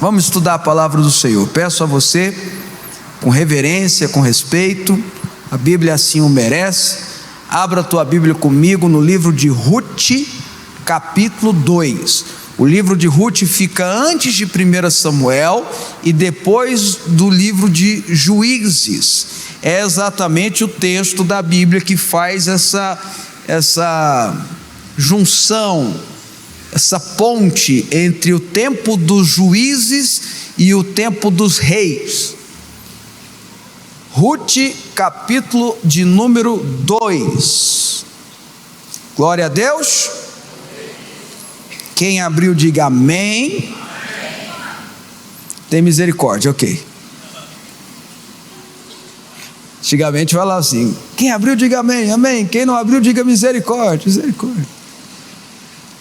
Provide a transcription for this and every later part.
Vamos estudar a palavra do Senhor. Peço a você, com reverência, com respeito, a Bíblia assim o merece. Abra a tua Bíblia comigo no livro de Ruth, capítulo 2. O livro de Ruth fica antes de 1 Samuel e depois do livro de Juízes. É exatamente o texto da Bíblia que faz essa junção, essa ponte entre o tempo dos juízes e o tempo dos reis. Ruth, capítulo de número 2. Glória a Deus. Quem abriu, diga amém. Tem misericórdia, ok. Antigamente falava assim: quem abriu, diga amém, amém. Quem não abriu, diga misericórdia, misericórdia.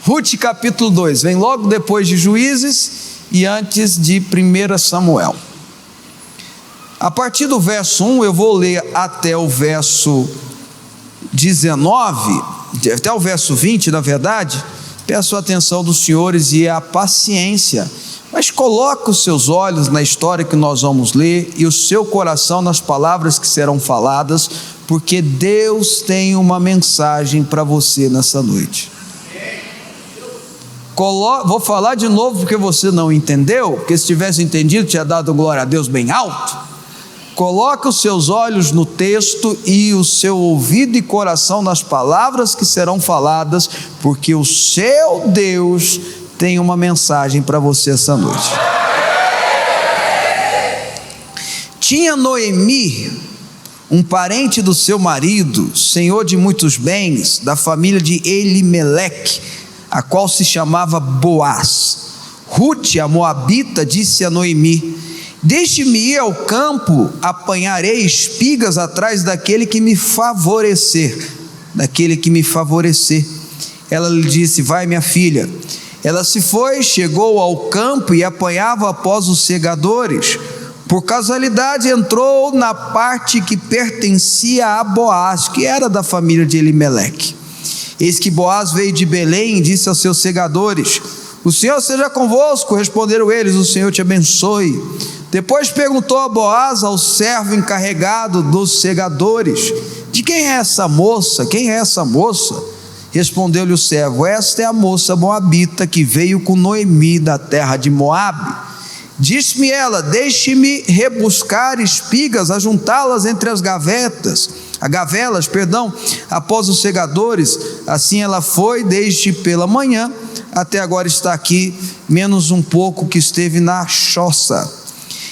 Ruth capítulo 2, vem logo depois de Juízes e antes de 1 Samuel. A partir do verso 1, eu vou ler até o verso 19, até o verso 20, na verdade. Peço a atenção dos senhores e a paciência, mas coloque os seus olhos na história que nós vamos ler e o seu coração nas palavras que serão faladas, porque Deus tem uma mensagem para você nessa noite. Vou falar de novo porque você não entendeu, porque se tivesse entendido tinha dado glória a Deus bem alto. Coloque os seus olhos no texto e o seu ouvido e coração nas palavras que serão faladas, porque o seu Deus tem uma mensagem para você essa noite. Tinha Noemi, um parente do seu marido, senhor de muitos bens, da família de Elimeleque, a qual se chamava Boaz. Ruth, a moabita, disse a Noemi: deixe-me ir ao campo, apanharei espigas atrás daquele que me favorecer. Ela lhe disse: vai, minha filha. Ela se foi, chegou ao campo e apanhava após os segadores. Por casualidade entrou na parte que pertencia a Boaz, que era da família de Elimeleque. Eis que Boaz veio de Belém e disse aos seus segadores: o Senhor seja convosco. Responderam eles: o Senhor te abençoe. Depois perguntou a Boaz ao servo encarregado dos segadores: de quem é essa moça? Quem é essa moça? Respondeu-lhe o servo: esta é a moça moabita que veio com Noemi da terra de Moabe. Disse-me ela: deixe-me rebuscar espigas, ajuntá-las entre as gavelas, após os segadores. Assim ela foi desde pela manhã até agora está aqui, menos um pouco que esteve na choça.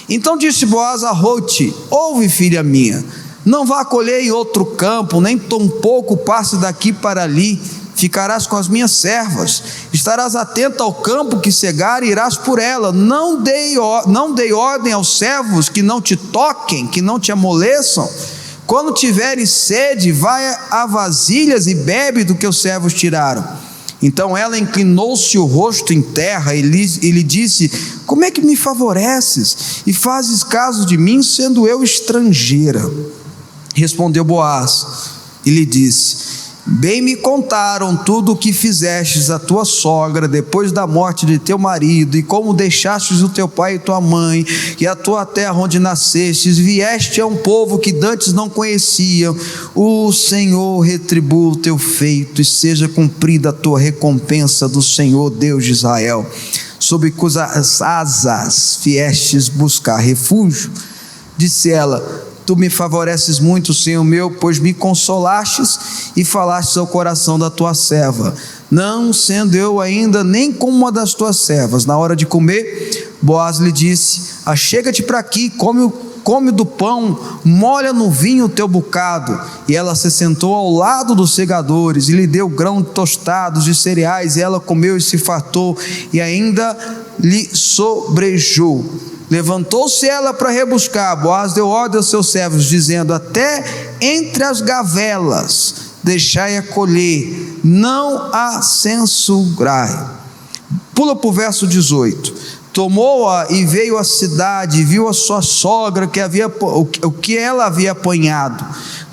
Então disse Boaz a Ruth: ouve, filha minha, não vá colher em outro campo, nem tampouco passe daqui para ali. Ficarás com as minhas servas, estarás atenta ao campo que cegar e irás por ela. Não dei ordem aos servos que não te toquem, que não te amoleçam. Quando tiveres sede, vai a vasilhas e bebe do que os servos tiraram. Então ela inclinou-se o rosto em terra e lhe disse: como é que me favoreces e fazes caso de mim, sendo eu estrangeira? Respondeu Boaz e lhe disse: bem me contaram tudo o que fizestes a tua sogra depois da morte de teu marido, e como deixastes o teu pai e tua mãe e a tua terra onde nascestes, vieste a um povo que dantes não conheciam. O Senhor retribua o teu feito e seja cumprida a tua recompensa do Senhor Deus de Israel, sob cujas asas viestes buscar refúgio. Disse ela: tu me favoreces muito, Senhor meu, pois me consolastes e falastes ao coração da tua serva, não sendo eu ainda nem como uma das tuas servas. Na hora de comer, Boaz lhe disse: achega-te para aqui, come do pão, molha no vinho o teu bocado. E ela se sentou ao lado dos segadores e lhe deu grão tostados de cereais, e ela comeu e se fartou, e ainda lhe sobrejou. Levantou-se ela para rebuscar. Boaz deu ordem aos seus servos, dizendo: até entre as gavelas deixai-a colher, não a censurai. Pula para o verso 18. Tomou-a e veio à cidade, e viu a sua sogra o que ela havia apanhado,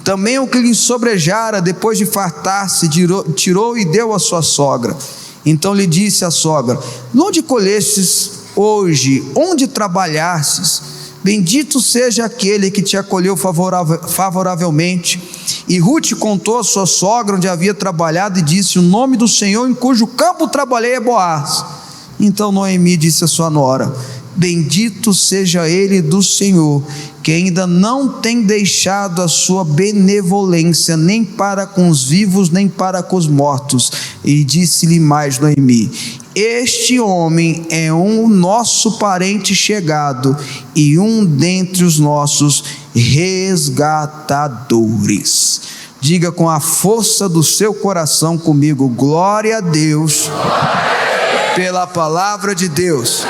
também o que lhe sobrejara. Depois de fartar-se, tirou e deu à sua sogra. Então lhe disse a sogra: de onde colhestes hoje onde trabalhastes, bendito seja aquele que te acolheu favoravelmente. E Ruth contou a sua sogra onde havia trabalhado e disse: o nome do Senhor em cujo campo trabalhei é Boaz. Então Noemi disse à sua nora: bendito seja ele do Senhor, que ainda não tem deixado a sua benevolência, nem para com os vivos, nem para com os mortos. E disse-lhe mais Noemi: este homem é um nosso parente chegado e um dentre os nossos resgatadores. Diga com a força do seu coração comigo: glória a Deus, pela palavra de Deus.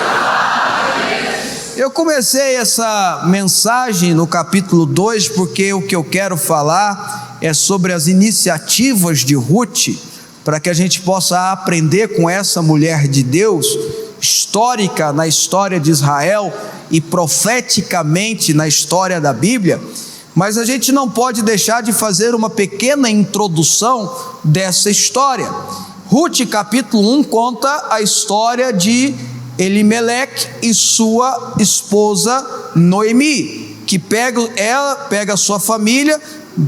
Eu comecei essa mensagem no capítulo 2 porque o que eu quero falar é sobre as iniciativas de Ruth, para que a gente possa aprender com essa mulher de Deus, histórica na história de Israel e profeticamente na história da Bíblia. Mas a gente não pode deixar de fazer uma pequena introdução dessa história. Ruth capítulo 1 conta a história de Elimeleque e sua esposa Noemi, que pega a sua família,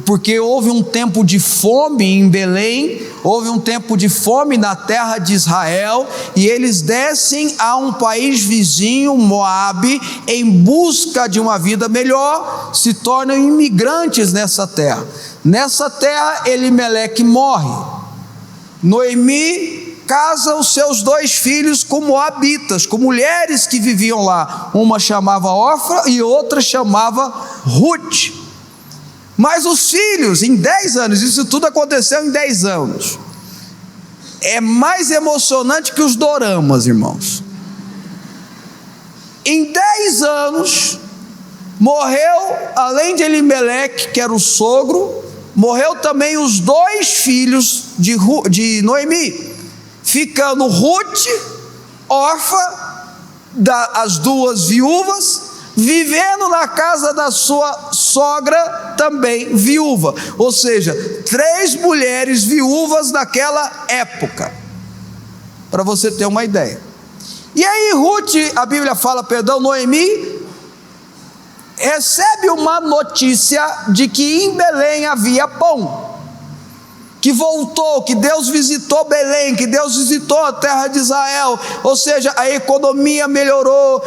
porque houve um tempo de fome em Belém, houve um tempo de fome na terra de Israel, e eles descem a um país vizinho, Moabe, em busca de uma vida melhor, se tornam imigrantes nessa terra. Nessa terra Elimeleque morre. Noemi casa os seus 2 filhos com moabitas, com mulheres que viviam lá. Uma chamava Orfa e outra chamava Ruth. Mas os filhos, em 10 anos, isso tudo aconteceu em 10 anos. É mais emocionante que os doramas, irmãos. Em 10 anos, morreu, além de Elimeleque, que era o sogro, morreu também os 2 filhos de Noemi, ficando Ruth, Orfa, as 2 viúvas, vivendo na casa da sua sogra, também viúva. Ou seja, 3 mulheres viúvas naquela época, para você ter uma ideia. E aí Ruth, a Bíblia fala, Noemi recebe uma notícia de que em Belém havia pão, que voltou, que Deus visitou Belém, que Deus visitou a terra de Israel, ou seja, a economia melhorou,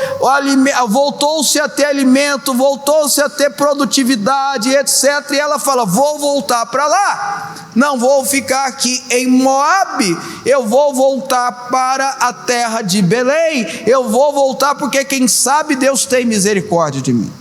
voltou-se a ter alimento, voltou-se a ter produtividade, etc. E ela fala: vou voltar para lá, não vou ficar aqui em Moabe, eu vou voltar para a terra de Belém, eu vou voltar porque quem sabe Deus tem misericórdia de mim.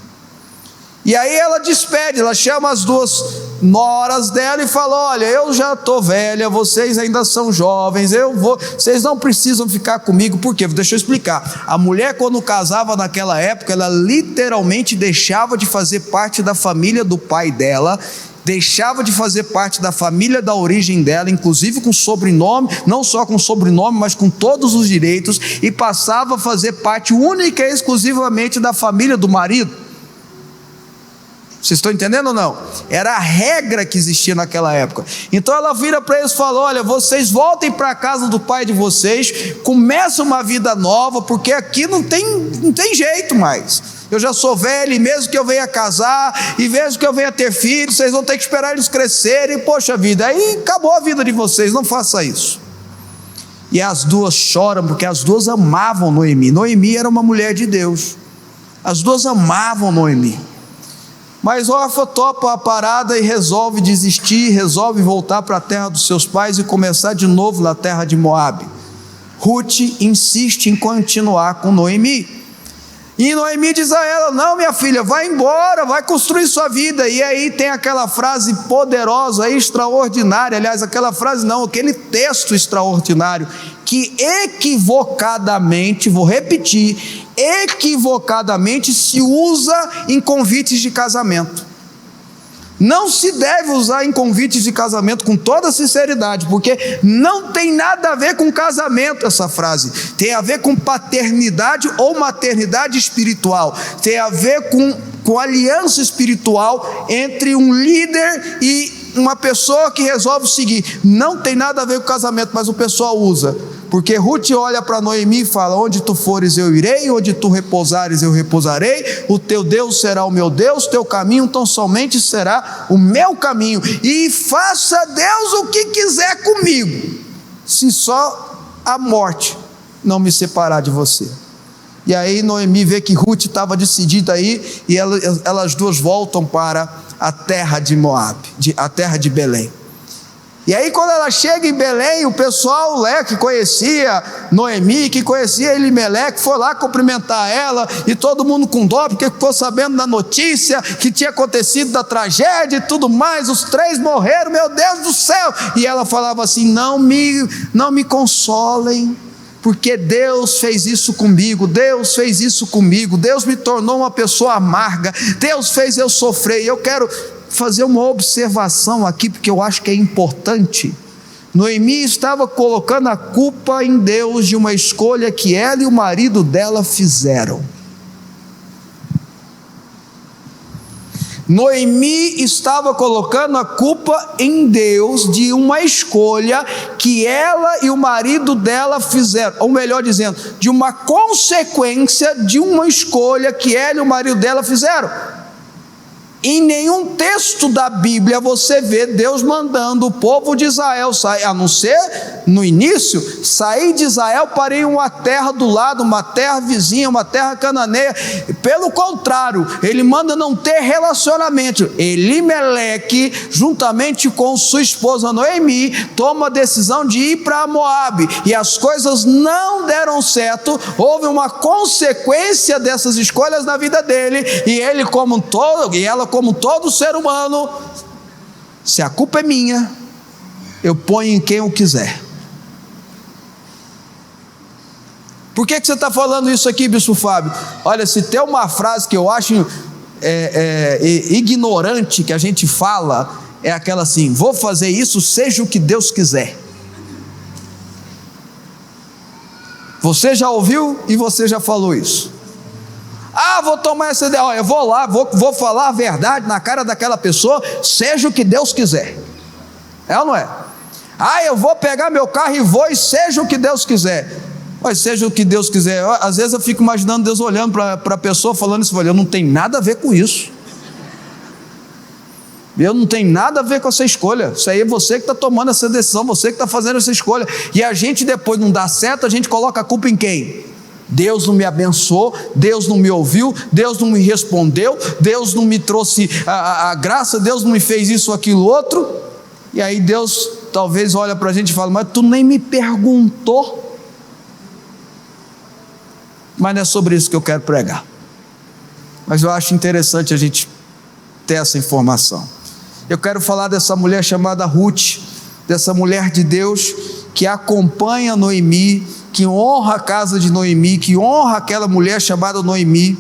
E aí ela despede, ela chama as 2 noras dela e fala: olha, eu já estou velha, vocês ainda são jovens, vocês não precisam ficar comigo. Por quê? Deixa eu explicar. A mulher, quando casava naquela época, ela literalmente deixava de fazer parte da família do pai dela, deixava de fazer parte da família da origem dela, inclusive com sobrenome, não só com sobrenome, mas com todos os direitos, e passava a fazer parte única e exclusivamente da família do marido. Vocês estão entendendo ou não? Era a regra que existia naquela época. Então ela vira para eles e fala: olha, vocês voltem para a casa do pai de vocês, começam uma vida nova, porque aqui não tem jeito mais. Eu já sou velho, e mesmo que eu venha casar, e mesmo que eu venha ter filhos, vocês vão ter que esperar eles crescerem, poxa vida, aí acabou a vida de vocês, não faça isso. E as 2 choram, porque as 2 amavam Noemi. Noemi era uma mulher de Deus, as 2 amavam Noemi. Mas Orfa topa a parada e resolve desistir, resolve voltar para a terra dos seus pais e começar de novo na terra de Moabe. Ruth insiste em continuar com Noemi. E Noemi diz a ela: não, minha filha, vai embora, vai construir sua vida. E aí tem aquela frase poderosa, extraordinária, aliás, aquela frase não, aquele texto extraordinário, que equivocadamente, vou repetir, equivocadamente se usa em convites de casamento. Não se deve usar em convites de casamento, com toda sinceridade, porque não tem nada a ver com casamento essa frase. Tem a ver com paternidade ou maternidade espiritual. Tem a ver com aliança espiritual entre um líder e uma pessoa que resolve seguir. Não tem nada a ver com casamento, mas o pessoal usa. porque Ruth olha para Noemi e fala: onde tu fores eu irei, onde tu repousares eu repousarei, o teu Deus será o meu Deus, teu caminho tão somente será o meu caminho, e faça Deus o que quiser comigo, se só a morte não me separar de você. E aí Noemi vê que Ruth estava decidida aí, e elas duas voltam para a terra de Moabe, a terra de Belém. E aí quando ela chega em Belém, o pessoal que conhecia Noemi, que conhecia Elimeleque, foi lá cumprimentar ela, e todo mundo com dó, porque ficou sabendo da notícia que tinha acontecido, da tragédia e tudo mais, os 3 morreram, meu Deus do céu. E ela falava assim: não me consolem, porque Deus fez isso comigo, Deus fez isso comigo, Deus me tornou uma pessoa amarga, Deus fez eu sofrer. E eu quero fazer uma observação aqui, porque eu acho que é importante. Noemi estava colocando a culpa em Deus de uma escolha que ela e o marido dela fizeram. Noemi estava colocando a culpa em Deus de uma escolha que ela e o marido dela fizeram, ou melhor dizendo, de uma consequência de uma escolha que ela e o marido dela fizeram. Em nenhum texto da Bíblia você vê Deus mandando o povo de Israel sair, a não ser no início, sair de Israel para ir uma terra do lado, uma terra vizinha, uma terra cananeia. Pelo contrário, ele manda não ter relacionamento. Elimeleque, juntamente com sua esposa Noemi, toma a decisão de ir para Moabe, e as coisas não deram certo. Houve uma consequência dessas escolhas na vida dele, e ele como todo, e ela como todo ser humano: se a culpa é minha, eu ponho em quem eu quiser. Por que você está falando isso aqui, Bispo Fábio? Olha, se tem uma frase que eu acho ignorante que a gente fala, é aquela assim: vou fazer isso seja o que Deus quiser. Você já ouviu e você já falou isso? Vou tomar essa ideia, eu vou lá, vou falar a verdade na cara daquela pessoa, seja o que Deus quiser. É ou não é? Eu vou pegar meu carro e vou, e seja o que Deus quiser. Mas seja o que Deus quiser. Às vezes eu fico imaginando Deus olhando para a pessoa, falando isso: eu não tenho nada a ver com isso, eu não tenho nada a ver com essa escolha, isso aí é você que está tomando essa decisão, você que está fazendo essa escolha. E a gente depois não dá certo, a gente coloca a culpa em quem? Deus não me abençoou, Deus não me ouviu, Deus não me respondeu, Deus não me trouxe a graça, Deus não me fez isso, aquilo, outro. E aí Deus talvez olha para a gente e fala: mas tu nem me perguntou. Mas não é sobre isso que eu quero pregar. Mas eu acho interessante a gente ter essa informação. Eu quero falar dessa mulher chamada Ruth, dessa mulher de Deus que acompanha Noemi, que honra a casa de Noemi, que honra aquela mulher chamada Noemi,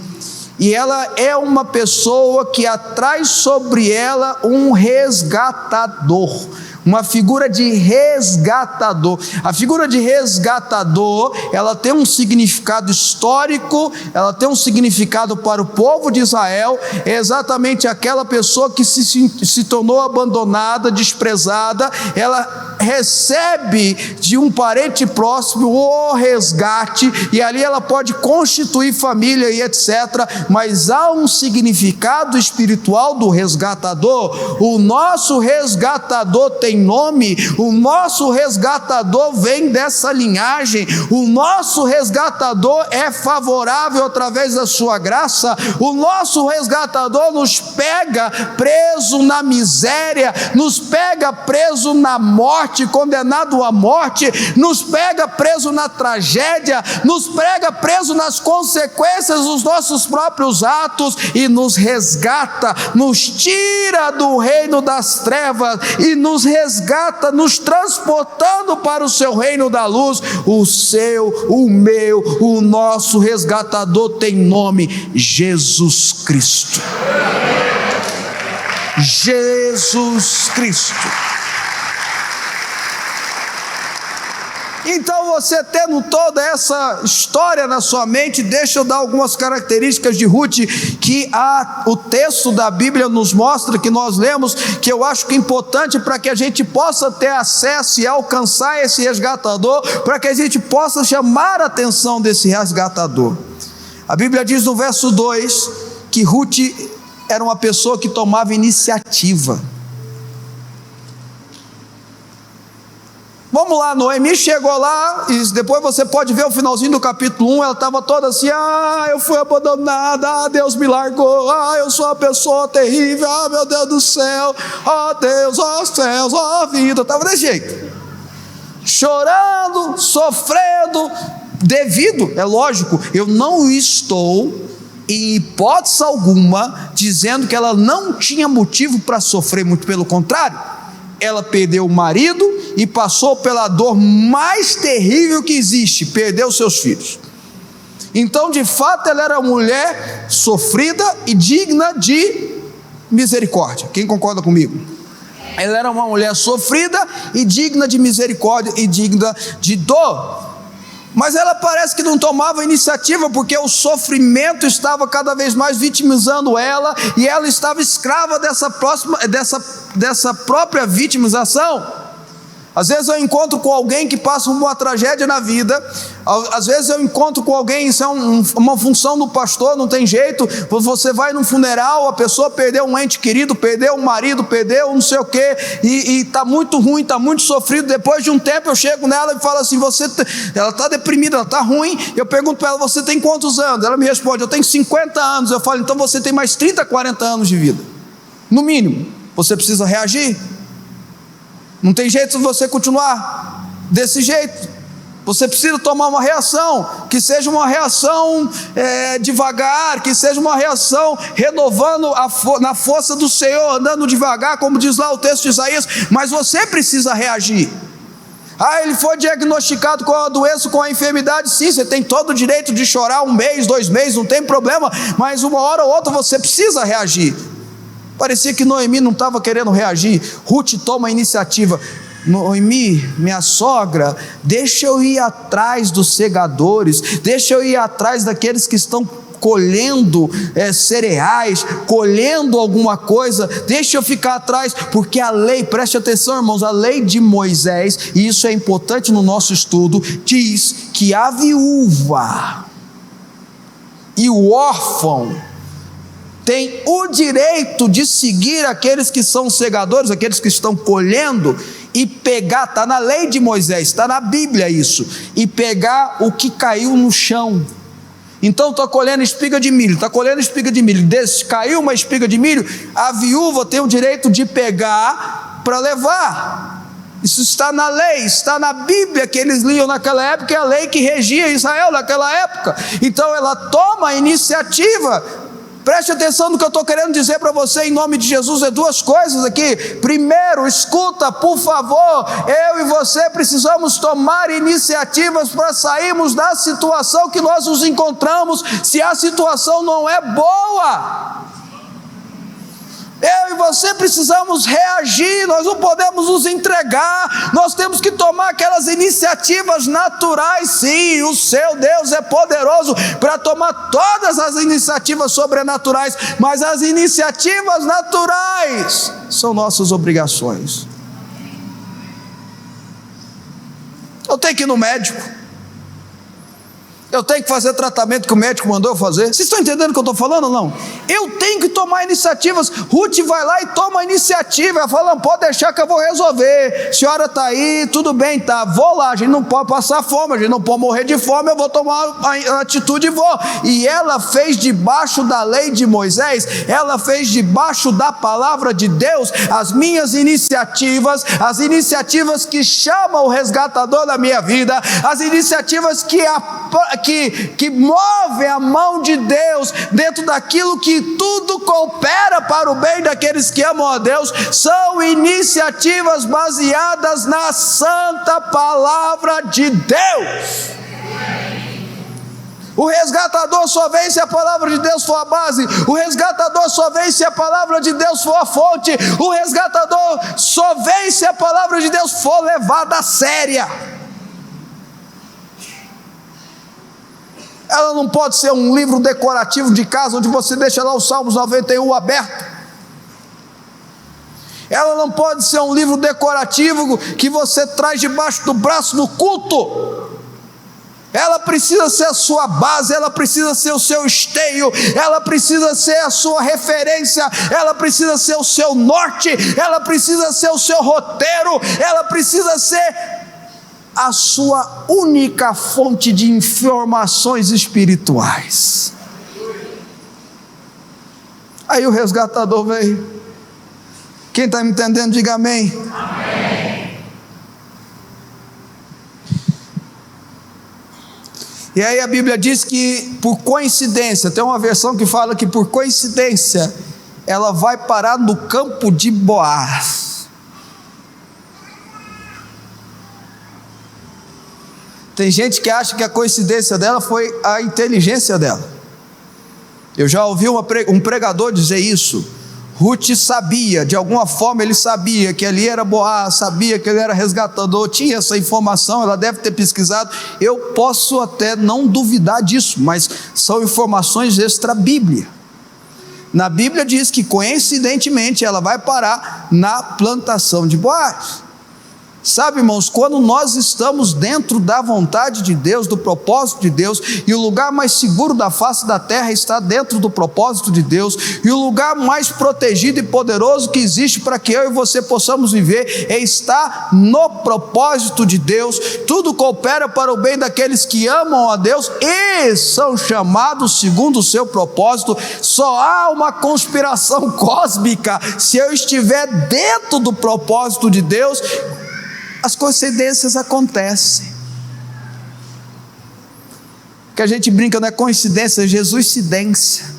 e ela é uma pessoa que atrai sobre ela um resgatador, uma figura de resgatador. A figura de resgatador, ela tem um significado histórico, ela tem um significado para o povo de Israel. É exatamente aquela pessoa que se tornou abandonada, desprezada, ela recebe de um parente próximo o resgate, e ali ela pode constituir família e etc. Mas há um significado espiritual do resgatador. O nosso resgatador tem nome, o nosso resgatador vem dessa linhagem, o nosso resgatador é favorável através da sua graça. O nosso resgatador nos pega preso na miséria, nos pega preso na morte, condenado à morte, nos pega preso na tragédia, nos pega preso nas consequências dos nossos próprios atos, e nos resgata, nos tira do reino das trevas e nos resgata, nos transportando para o seu reino da luz. O seu, o meu, o nosso resgatador tem nome: Jesus Cristo. Jesus Cristo. Então você tendo toda essa história na sua mente, deixa eu dar algumas características de Ruth que o texto da Bíblia nos mostra, que nós lemos, que eu acho que é importante para que a gente possa ter acesso e alcançar esse resgatador, para que a gente possa chamar a atenção desse resgatador. A Bíblia diz no verso 2 que Ruth era uma pessoa que tomava iniciativa. Vamos lá, Noemi chegou lá, e depois você pode ver o finalzinho do capítulo 1, ela estava toda assim: eu fui abandonada, Deus me largou, eu sou uma pessoa terrível, meu Deus do céu, Deus, céus, vida, estava desse jeito, chorando, sofrendo, devido, é lógico, eu não estou, em hipótese alguma, dizendo que ela não tinha motivo para sofrer, muito pelo contrário, ela perdeu o marido e passou pela dor mais terrível que existe, perdeu seus filhos. Então, de fato, ela era uma mulher sofrida e digna de misericórdia. Quem concorda comigo? Ela era uma mulher sofrida e digna de misericórdia e digna de dor. Mas ela parece que não tomava iniciativa, porque o sofrimento estava cada vez mais vitimizando ela, e ela estava escrava dessa própria vitimização. Às vezes eu encontro com alguém que passa uma tragédia na vida, às vezes eu encontro com alguém, isso é uma função do pastor, não tem jeito, você vai num funeral, a pessoa perdeu um ente querido, perdeu um marido, perdeu não sei o que, e está muito ruim, está muito sofrido. Depois de um tempo eu chego nela e falo assim: ela está deprimida, ela está ruim, eu pergunto para ela: você tem quantos anos? Ela me responde: eu tenho 50 anos. Eu falo: então você tem mais 30, 40 anos de vida, no mínimo. Você precisa reagir. Não tem jeito de você continuar desse jeito. Você precisa tomar uma reação, que seja uma reação devagar, que seja uma reação renovando na força do Senhor, andando devagar, como diz lá o texto de Isaías. Mas você precisa reagir. Ele foi diagnosticado com a doença, com a enfermidade. Sim, você tem todo o direito de chorar 1 mês, 2 meses, não tem problema, mas uma hora ou outra você precisa reagir. Parecia que Noemi não estava querendo reagir. Ruth toma a iniciativa: Noemi, minha sogra, deixa eu ir atrás dos segadores, deixa eu ir atrás daqueles que estão colhendo cereais, colhendo alguma coisa, deixa eu ficar atrás, porque a lei, preste atenção, irmãos, a lei de Moisés, e isso é importante no nosso estudo, diz que a viúva e o órfão tem o direito de seguir aqueles que são segadores, aqueles que estão colhendo, e pegar, está na lei de Moisés, está na Bíblia isso, e pegar o que caiu no chão. Então está colhendo espiga de milho, caiu uma espiga de milho, a viúva tem o direito de pegar para levar. Isso está na lei, está na Bíblia que eles liam naquela época, é a lei que regia Israel naquela época. Então ela toma a iniciativa. Preste atenção no que eu estou querendo dizer para você, em nome de Jesus. É 2 coisas aqui. Primeiro, escuta, por favor, eu e você precisamos tomar iniciativas para sairmos da situação que nós nos encontramos, se a situação não é boa. Eu e você precisamos reagir, nós não podemos nos entregar, nós temos que tomar aquelas iniciativas naturais. Sim, o seu Deus é poderoso para tomar todas as iniciativas sobrenaturais, mas as iniciativas naturais são nossas obrigações. Eu tenho que ir no médico, eu tenho que fazer tratamento que o médico mandou eu fazer. Vocês estão entendendo o que eu estou falando ou não? Eu tenho que tomar iniciativas. Ruth vai lá e toma a iniciativa. Ela fala: não, pode deixar que eu vou resolver. A senhora está aí, tudo bem, tá, vou lá. A gente não pode passar fome, a gente não pode morrer de fome, eu vou tomar a atitude e vou. E ela fez debaixo da lei de Moisés, ela fez debaixo da palavra de Deus as minhas iniciativas, as iniciativas que chamam o resgatador da minha vida, as iniciativas que move a mão de Deus dentro daquilo que tudo coopera para o bem daqueles que amam a Deus. São iniciativas baseadas na santa palavra de Deus. O resgatador só vem se a palavra de Deus for a base. O resgatador só vem se a palavra de Deus for a fonte. O resgatador só vem se a palavra de Deus for levada a séria. Ela não pode ser um livro decorativo de casa, onde você deixa lá o Salmos 91 aberto. Ela não pode ser um livro decorativo que você traz debaixo do braço no culto. Ela precisa ser a sua base, ela precisa ser o seu esteio, ela precisa ser a sua referência, ela precisa ser o seu norte, ela precisa ser o seu roteiro, ela precisa ser a sua única fonte de informações espirituais. Aí o resgatador veio. Quem está me entendendo, diga amém. Amém. E aí a Bíblia diz que por coincidência, tem uma versão que fala que por coincidência ela vai parar no campo de Boaz. Tem gente que acha que a coincidência dela foi a inteligência dela. Eu já ouvi um pregador dizer isso. Ruth sabia, de alguma forma ele sabia que ali era Boaz, sabia que ele era resgatador, tinha essa informação, ela deve ter pesquisado. Eu posso até não duvidar disso, mas são informações extra-bíblia. Na Bíblia diz que coincidentemente ela vai parar na plantação de Boaz. Sabe, irmãos, quando nós estamos dentro da vontade de Deus, do propósito de Deus, e o lugar mais seguro da face da terra está dentro do propósito de Deus, e o lugar mais protegido e poderoso que existe para que eu e você possamos viver é estar no propósito de Deus. Tudo coopera para o bem daqueles que amam a Deus e são chamados segundo o seu propósito. Só há uma conspiração cósmica se eu estiver dentro do propósito de Deus. As coincidências acontecem. Que a gente brinca, não é coincidência, é Jesuscidência.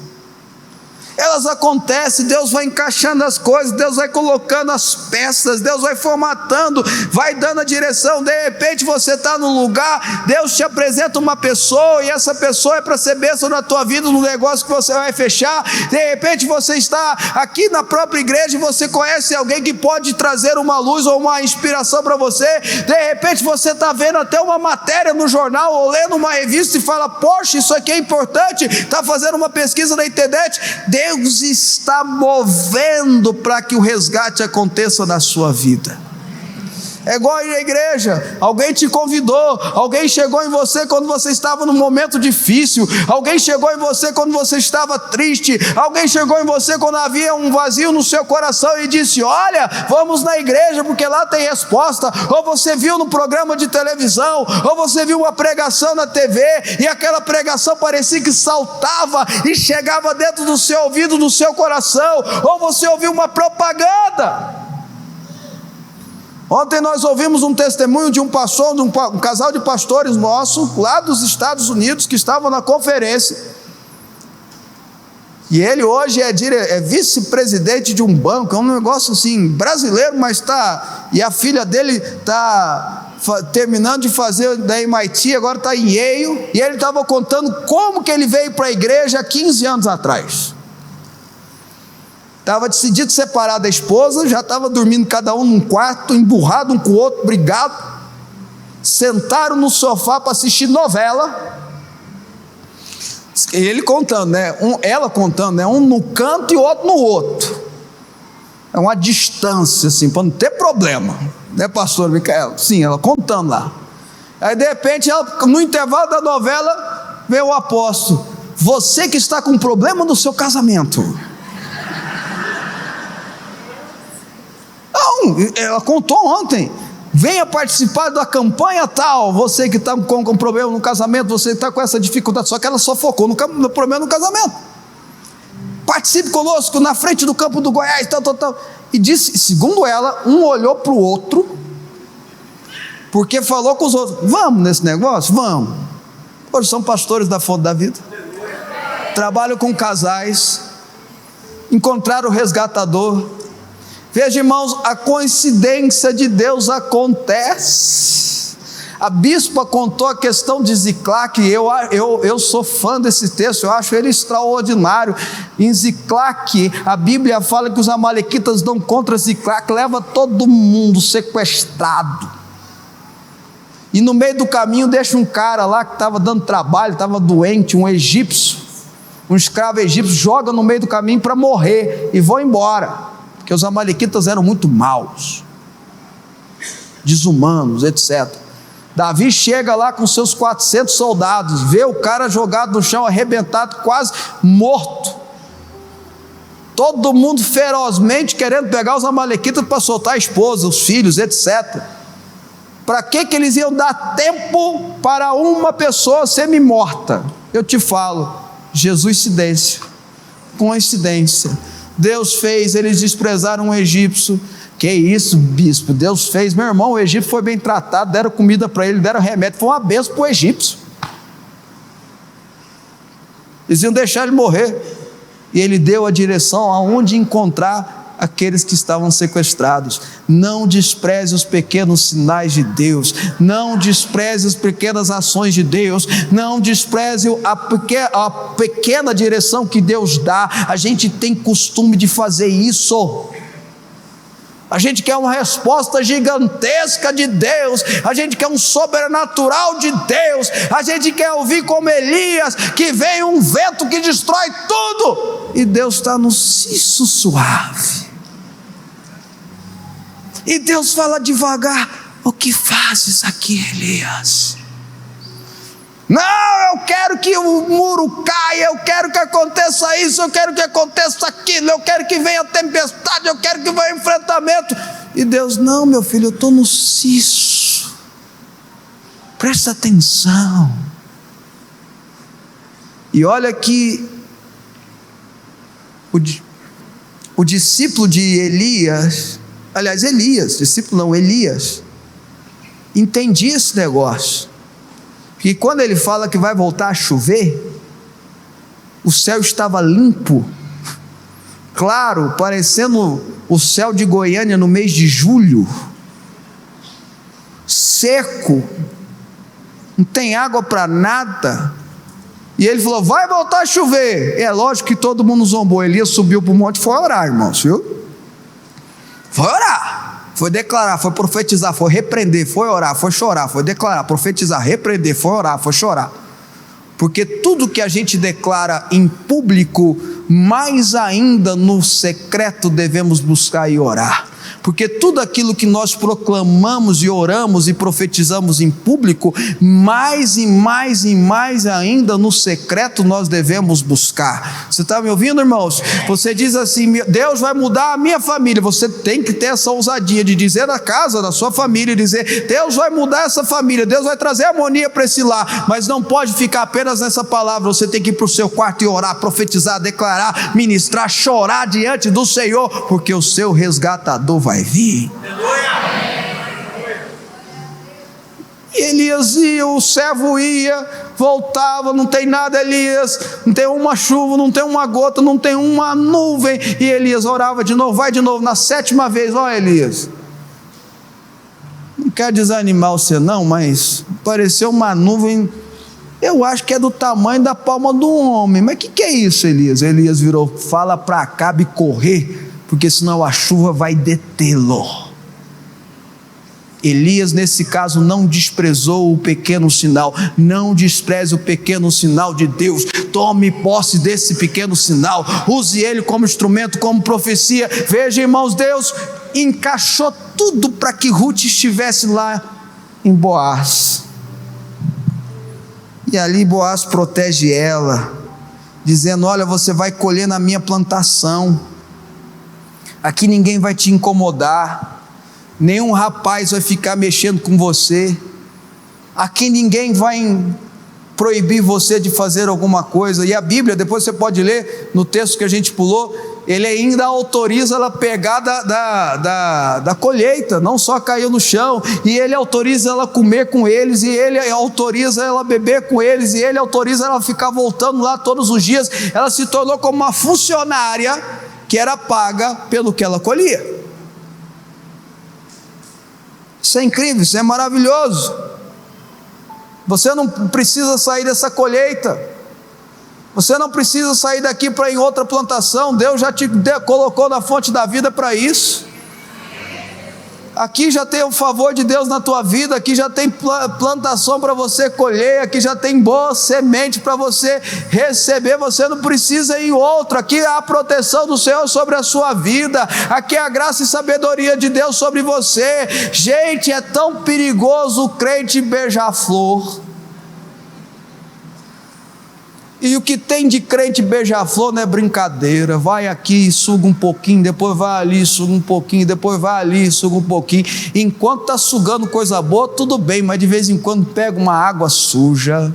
Elas acontecem, Deus vai encaixando as coisas, Deus vai colocando as peças, Deus vai formatando, vai dando a direção. De repente você está num lugar, Deus te apresenta uma pessoa, e essa pessoa é para ser bênção na tua vida, no negócio que você vai fechar. De repente você está aqui na própria igreja e você conhece alguém que pode trazer uma luz ou uma inspiração para você. De repente você está vendo até uma matéria no jornal ou lendo uma revista e fala: poxa, isso aqui é importante. Está fazendo uma pesquisa na internet. Deus está movendo para que o resgate aconteça na sua vida. É igual ir à igreja, alguém te convidou, alguém chegou em você quando você estava num momento difícil, alguém chegou em você quando você estava triste, alguém chegou em você quando havia um vazio no seu coração e disse: olha, vamos na igreja porque lá tem resposta. Ou você viu no programa de televisão, ou você viu uma pregação na TV e aquela pregação parecia que saltava e chegava dentro do seu ouvido, do seu coração. Ou você ouviu uma propaganda. Ontem nós ouvimos um testemunho de um pastor, de um casal de pastores nosso, lá dos Estados Unidos, que estavam na conferência, e ele hoje é vice-presidente de um banco, é um negócio assim, brasileiro, mas está, e a filha dele está terminando de fazer da MIT, agora está em Yale, e ele estava contando como que ele veio para a igreja há 15 anos atrás. Estava decidido separar da esposa, já estava dormindo cada um num quarto, emburrado um com o outro, brigado. Sentaram no sofá para assistir novela. Ele contando, né? Ela contando, né? Um no canto e o outro no outro. É uma distância, assim, para não ter problema, né, pastor Micael? Sim, ela contando lá. Aí de repente, no intervalo da novela, veio o apóstolo: você que está com problema no seu casamento. Não, ela contou ontem: venha participar da campanha tal, você que está com problema no casamento, você está com essa dificuldade. Só que ela só focou no problema no casamento. Participe conosco na frente do campo do Goiás, tal. E disse, segundo ela, um olhou para o outro, porque falou com os outros: vamos nesse negócio? Vamos. Hoje são pastores da Fonte da Vida, trabalham com casais, encontraram o resgatador. Veja, irmãos, a coincidência de Deus acontece. A bispa contou a questão de Ziclac. Eu sou fã desse texto, eu acho ele extraordinário. Em Ziclac, a Bíblia fala que os amalequitas dão contra Ziclac, leva todo mundo sequestrado. e no meio do caminho deixa um cara lá que estava dando trabalho, estava doente, um egípcio, um escravo egípcio, joga no meio do caminho para morrer e vão embora, porque os amalequitas eram muito maus, desumanos, etc. Davi chega lá com seus 400 soldados, vê o cara jogado no chão, arrebentado, quase morto, todo mundo ferozmente querendo pegar os amalequitas para soltar a esposa, os filhos, etc. Para que eles iam dar tempo para uma pessoa semi-morta? Eu te falo, Jesus, coincidência. Deus fez, eles desprezaram o egípcio. Que isso, bispo? Deus fez, meu irmão, o egípcio foi bem tratado, deram comida para ele, deram remédio, foi uma bênção para o egípcio. Eles iam deixar ele morrer, e ele deu a direção aonde encontrar aqueles que estavam sequestrados. Não despreze os pequenos sinais de Deus, não despreze as pequenas ações de Deus, não despreze a pequena direção que Deus dá. A gente tem costume de fazer isso. A gente quer uma resposta gigantesca de Deus, a gente quer um sobrenatural de Deus, a gente quer ouvir como Elias, que vem um vento que destrói tudo, e Deus está no siso suave, e Deus fala devagar: o que fazes aqui, Elias? Não, eu quero que o muro caia, eu quero que aconteça isso, eu quero que aconteça aquilo, eu quero que venha tempestade, eu quero que venha enfrentamento. E Deus: não, meu filho, eu estou no siso, presta atenção. E olha que o discípulo de Elias, aliás, Elias, entendia esse negócio. E quando ele fala que vai voltar a chover, o céu estava limpo, claro, parecendo o céu de Goiânia no mês de julho, seco, não tem água para nada. E ele falou: vai voltar a chover. É lógico que todo mundo zombou. Elias subiu para o monte e foi orar, irmãos, viu? Foi orar, foi declarar, foi profetizar, foi repreender, foi orar, foi chorar, foi declarar, profetizar, repreender, foi orar, foi chorar. Porque tudo que a gente declara em público, mais ainda no secreto devemos buscar e orar. Porque tudo aquilo que nós proclamamos e oramos e profetizamos em público, mais e mais e mais ainda no secreto nós devemos buscar. Você está me ouvindo, irmãos? Você diz assim: Deus vai mudar a minha família. Você tem que ter essa ousadia de dizer na casa da sua família, dizer: Deus vai mudar essa família, Deus vai trazer harmonia para esse lar. Mas não pode ficar apenas nessa palavra. Você tem que ir para o seu quarto e orar, profetizar, declarar, ministrar, chorar diante do Senhor, porque o seu resgatador vai vir. E Elias ia, o servo ia, voltava, não tem nada, Elias, não tem uma chuva, não tem uma gota, não tem uma nuvem. E Elias orava de novo, vai de novo, na 7ª vez: ó Elias, não quero desanimar você não, mas apareceu uma nuvem, eu acho que é do tamanho da palma do homem. Mas o que é isso, Elias? Elias virou: fala para Acabe correr, porque senão a chuva vai detê-lo. Elias, nesse caso, não desprezou o pequeno sinal. Não despreze o pequeno sinal de Deus. Tome posse desse pequeno sinal, use ele como instrumento, como profecia. Veja, irmãos, Deus encaixou tudo para que Ruth estivesse lá em Boaz, e ali Boaz protege ela, dizendo: olha, você vai colher na minha plantação, aqui ninguém vai te incomodar, nenhum rapaz vai ficar mexendo com você, aqui ninguém vai proibir você de fazer alguma coisa. E a Bíblia, depois você pode ler no texto que a gente pulou, ele ainda autoriza ela pegar da colheita, não só caiu no chão, e ele autoriza ela comer com eles, e ele autoriza ela beber com eles, e ele autoriza ela ficar voltando lá todos os dias. Ela se tornou como uma funcionária que era paga pelo que ela colhia. Isso é incrível, isso é maravilhoso. Você não precisa sair dessa colheita, você não precisa sair daqui para ir em outra plantação. Deus já te colocou na fonte da vida para isso. Aqui já tem o favor de Deus na tua vida, aqui já tem plantação para você colher, aqui já tem boa semente para você receber, você não precisa ir em outro, aqui há a proteção do Senhor sobre a sua vida, aqui é a graça e sabedoria de Deus sobre você. Gente, é tão perigoso o crente beija-flor. E o que tem de crente beija-flor não é brincadeira. Vai aqui, suga um pouquinho, depois vai ali, suga um pouquinho, depois vai ali, suga um pouquinho. Enquanto está sugando coisa boa, tudo bem, mas de vez em quando pega uma água suja.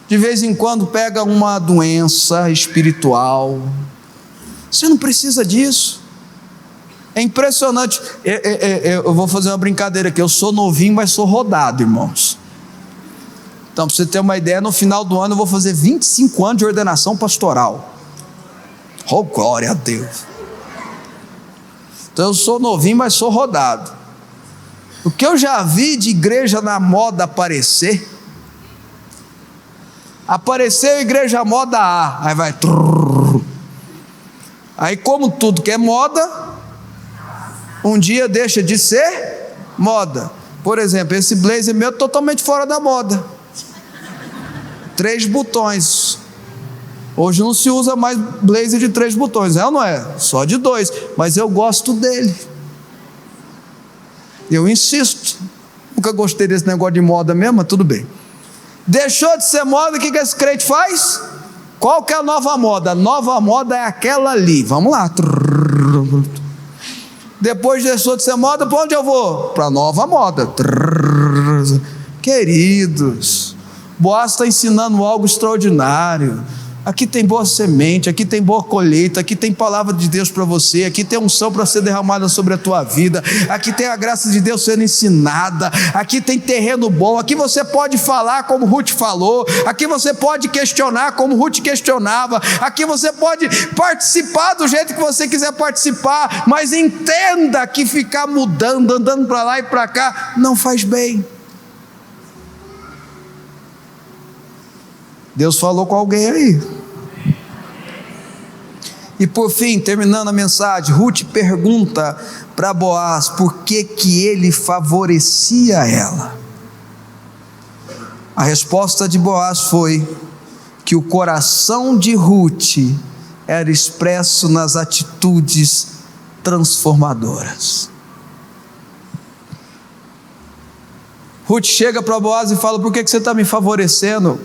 De vez em quando pega uma doença espiritual. Você não precisa disso. É impressionante. Eu vou fazer uma brincadeira aqui. Eu sou novinho, mas sou rodado, irmãos. Então, para você ter uma ideia, no final do ano eu vou fazer 25 anos de ordenação pastoral. Oh, glória a Deus. Então eu sou novinho, mas sou rodado. O que eu já vi de igreja na moda apareceu a igreja moda A, aí vai aí, como tudo que é moda, um dia deixa de ser moda. Por exemplo, esse blazer meu é totalmente fora da moda. 3 botões. Hoje não se usa mais blazer de 3 botões, é ou não é? Só de 2, mas eu gosto dele. Eu insisto. Nunca gostei desse negócio de moda mesmo, mas tudo bem. Deixou de ser moda, o que esse crente faz? Qual que é a nova moda? A nova moda é aquela ali. Vamos lá. Depois deixou de ser moda, para onde eu vou? Para a nova moda. Queridos, Boaz está ensinando algo extraordinário. Aqui tem boa semente, aqui tem boa colheita, aqui tem palavra de Deus para você, aqui tem unção para ser derramada sobre a tua vida, aqui tem a graça de Deus sendo ensinada, aqui tem terreno bom, aqui você pode falar como Ruth falou, aqui você pode questionar como Ruth questionava, aqui você pode participar do jeito que você quiser participar, mas entenda que ficar mudando, andando para lá e para cá, não faz bem. Deus falou com alguém aí. E por fim, terminando a mensagem, Ruth pergunta para Boaz por que ele favorecia ela. A resposta de Boaz foi que o coração de Ruth era expresso nas atitudes transformadoras. Ruth chega para Boaz e fala: por que você está me favorecendo?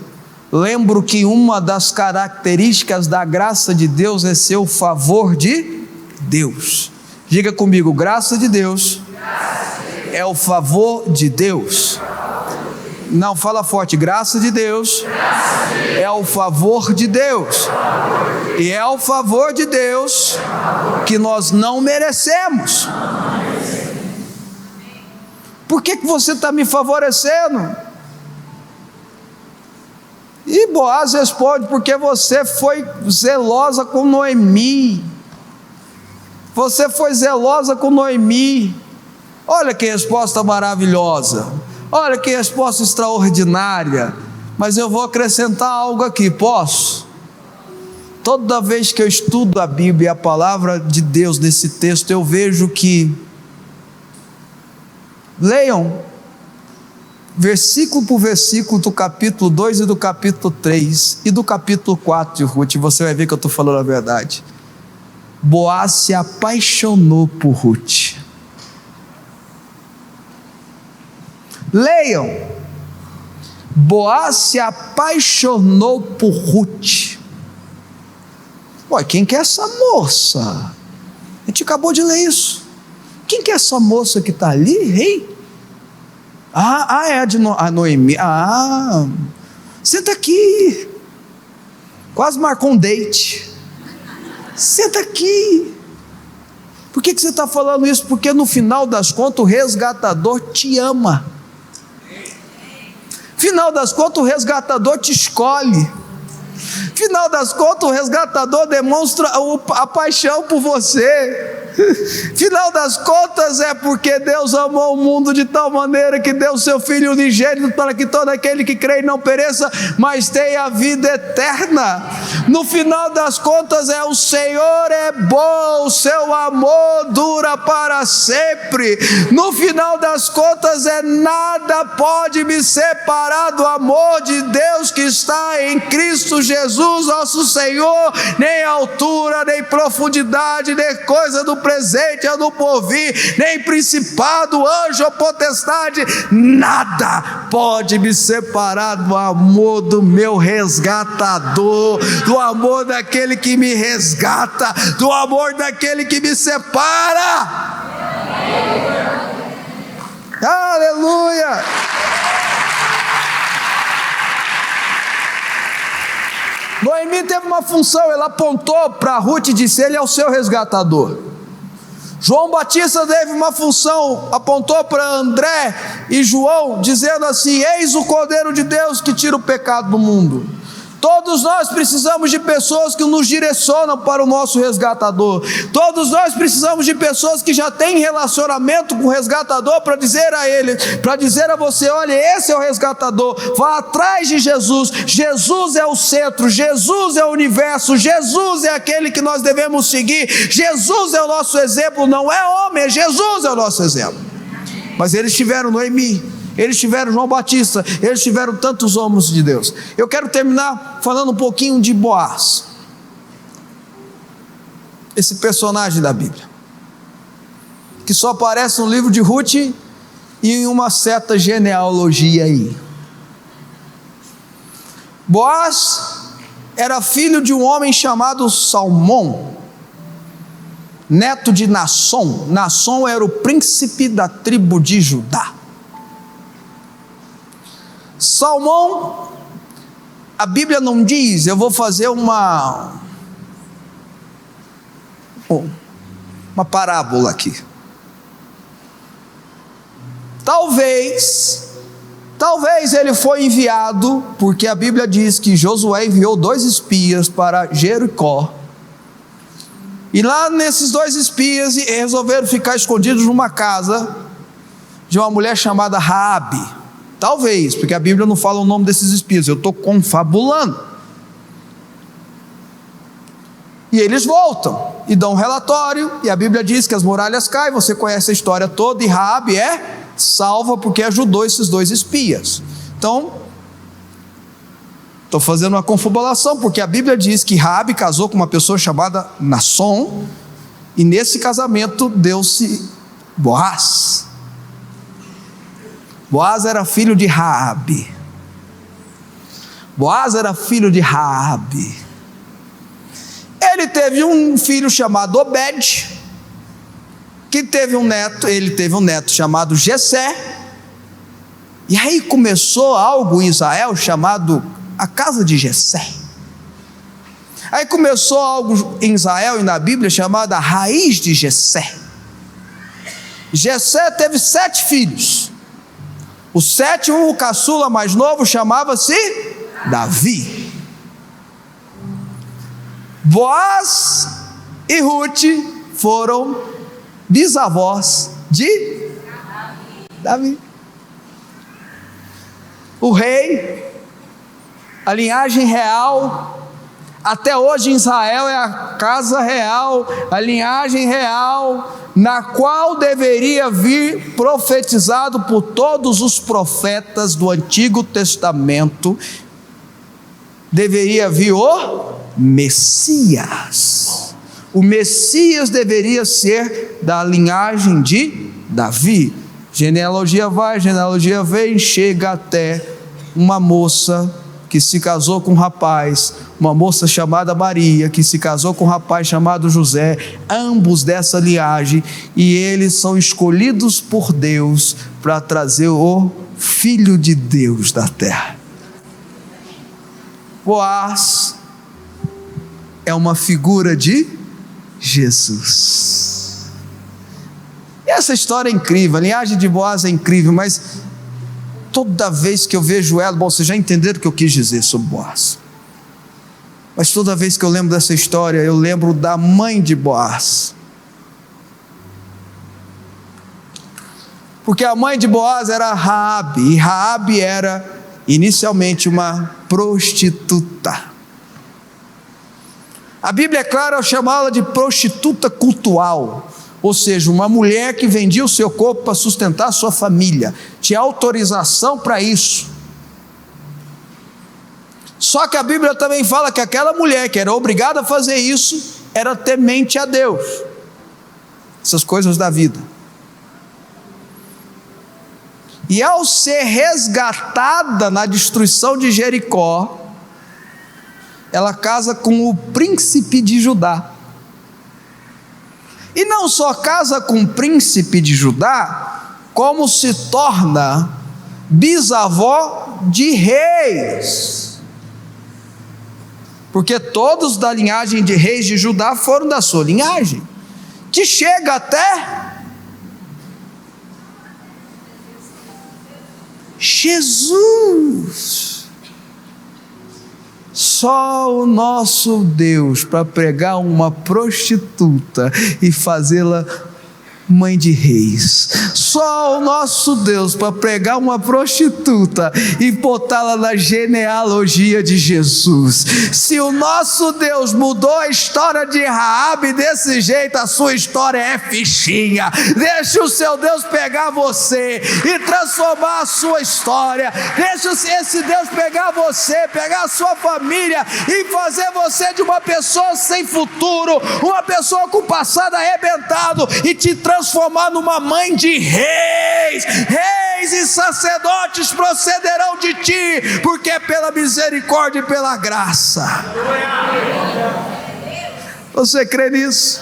Lembro que uma das características da graça de Deus é ser o favor de Deus. Diga comigo: graça de Deus é o favor de Deus. Não, fala forte: graça de Deus é o favor de Deus. E é o favor de Deus que nós não merecemos. Por que você está me favorecendo? E Boaz responde: porque você foi zelosa com Noemi. Você foi zelosa com Noemi. Olha que resposta maravilhosa. Olha que resposta extraordinária. Mas eu vou acrescentar algo aqui, posso? Toda vez que eu estudo a Bíblia e a palavra de Deus nesse texto, eu vejo que, leiam versículo por versículo do capítulo 2 e do capítulo 3 e do capítulo 4 de Ruth, você vai ver que eu estou falando a verdade. Boaz se apaixonou por Ruth. Leiam. Boaz se apaixonou por Ruth. Ué, quem que é essa moça? A gente acabou de ler isso. Quem que é essa moça que está ali, rei? É a Noemi. Senta aqui. Quase marcou um date. Senta aqui. Por que você está falando isso? Porque no final das contas o resgatador te ama. Final das contas o resgatador te escolhe. Final das contas o resgatador demonstra a paixão por você. Final das contas é porque Deus amou o mundo de tal maneira que deu o seu Filho unigênito para que todo aquele que crê e não pereça, mas tenha a vida eterna. No final das contas o Senhor é bom, o seu amor dura para sempre. No final das contas nada pode me separar do amor de Deus que está em Cristo Jesus, nosso Senhor. Nem altura, nem profundidade, nem coisa do presente ou do porvir, nem principado, anjo ou potestade, nada pode me separar do amor do meu resgatador, do amor daquele que me resgata, do amor daquele que me separa. Aleluia! Noemi teve uma função, ela apontou para Ruth e disse: ele é o seu resgatador. João Batista teve uma função, apontou para André e João, dizendo assim: eis o Cordeiro de Deus que tira o pecado do mundo. Todos nós precisamos de pessoas que nos direcionam para o nosso resgatador. Todos nós precisamos de pessoas que já têm relacionamento com o resgatador, para dizer a ele, para dizer a você: olha, esse é o resgatador, vá atrás de Jesus. Jesus é o centro, Jesus é o universo, Jesus é aquele que nós devemos seguir, Jesus é o nosso exemplo, não é homem, Jesus é o nosso exemplo. Mas eles tiveram Noemi, eles tiveram João Batista, eles tiveram tantos homens de Deus. Eu quero terminar falando um pouquinho de Boaz, esse personagem da Bíblia, que só aparece no livro de Ruth e em uma certa genealogia aí. Boaz era filho de um homem chamado Salmão, neto de Nasson. Nasson era o príncipe da tribo de Judá. Salmão, a Bíblia não diz, eu vou fazer uma parábola aqui. Talvez ele foi enviado, porque a Bíblia diz que Josué enviou 2 espias para Jericó, e lá nesses 2 espias resolveram ficar escondidos numa casa de uma mulher chamada Raabe. Talvez, porque a Bíblia não fala o nome desses espias, eu estou confabulando. E eles voltam e dão um relatório, e a Bíblia diz que as muralhas caem. Você conhece a história toda, e Raabe é salva porque ajudou esses 2 espias. Então, estou fazendo uma confabulação, porque a Bíblia diz que Raabe casou com uma pessoa chamada Nasson, e nesse casamento deu-se Boaz. Boaz era filho de Raabe. Boaz era filho de Raabe. Ele teve um filho chamado Obed, que teve um neto chamado Jessé. E aí começou algo em Israel chamado a casa de Jessé. Aí começou algo em Israel e na Bíblia chamado a raiz de Jessé. Jessé teve 7 filhos. O 7º, o caçula mais novo, chamava-se Davi. Boaz e Ruth foram bisavós de Davi. O rei, a linhagem real, até hoje em Israel é a casa real, a linhagem real, na qual deveria vir, profetizado por todos os profetas do Antigo Testamento, deveria vir o Messias. O Messias deveria ser da linhagem de Davi. Genealogia vai, genealogia vem, chega até uma moça que se casou com um rapaz, uma moça chamada Maria, que se casou com um rapaz chamado José, ambos dessa linhagem, e eles são escolhidos por Deus para trazer o Filho de Deus da terra. Boaz é uma figura de Jesus. E essa história é incrível, a linhagem de Boaz é incrível, mas toda vez que eu vejo ela, bom, vocês já entenderam o que eu quis dizer sobre Boaz, mas toda vez que eu lembro dessa história, eu lembro da mãe de Boaz, porque a mãe de Boaz era Raabe, e Raabe era inicialmente uma prostituta. A Bíblia é clara ao chamá-la de prostituta cultual, ou seja, uma mulher que vendia o seu corpo para sustentar a sua família, tinha autorização para isso. Só que a Bíblia também fala que aquela mulher que era obrigada a fazer isso, era temente a Deus. Essas coisas da vida. E ao ser resgatada na destruição de Jericó, ela casa com o príncipe de Judá. E não só casa com o príncipe de Judá, como se torna bisavó de reis. Porque todos da linhagem de reis de Judá foram da sua linhagem, que chega até Jesus. Só o nosso Deus para pregar uma prostituta e fazê-la mãe de reis. Só o nosso Deus para pregar uma prostituta e botá-la na genealogia de Jesus. Se o nosso Deus mudou a história de Raabe desse jeito, a sua história é fichinha. Deixa o seu Deus pegar você e transformar a sua história. Deixa esse Deus pegar você, pegar a sua família e fazer você de uma pessoa sem futuro, uma pessoa com o passado arrebentado, e te transformar numa mãe de reis. Reis e sacerdotes procederão de ti, porque é pela misericórdia e pela graça. Você crê nisso?